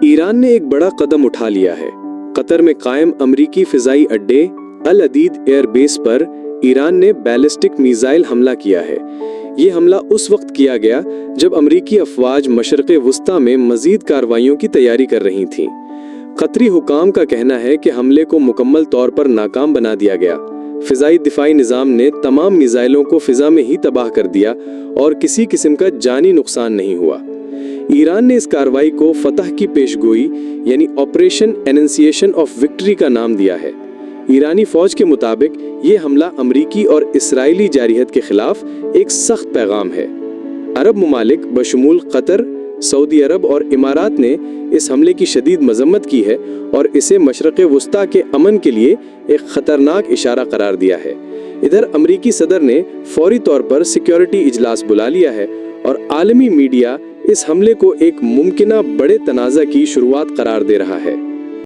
ایران نے ایک بڑا قدم اٹھا لیا ہے۔ قطر میں قائم امریکی فضائی اڈے العدید ایئر بیس پر ایران نے بیلسٹک میزائل حملہ کیا ہے۔ یہ حملہ اس وقت کیا گیا جب امریکی افواج مشرق وسطیٰ میں مزید کارروائیوں کی تیاری کر رہی تھیں۔ قطری حکام کا کہنا ہے کہ حملے کو مکمل طور پر ناکام بنا دیا گیا۔ فضائی دفاعی نظام نے تمام میزائلوں کو فضا میں ہی تباہ کر دیا اور کسی قسم کا جانی نقصان نہیں ہوا۔ ایران نے اس کارروائی کو فتح کی پیشگوئی یعنی آپریشن اننسیشن آف وکٹری کا نام دیا ہے۔ ایرانی فوج کے مطابق یہ حملہ امریکی اور اسرائیلی جارحیت کے خلاف ایک سخت پیغام ہے۔ عرب ممالک بشمول قطر، سعودی عرب اور امارات نے اس حملے کی شدید مذمت کی ہے اور اسے مشرق وسطیٰ کے امن کے لیے ایک خطرناک اشارہ قرار دیا ہے۔ ادھر امریکی صدر نے فوری طور پر سیکیورٹی اجلاس بلا لیا ہے اور عالمی میڈیا اس حملے کو ایک ممکنہ بڑے تنازع کی شروعات قرار دے رہا ہے۔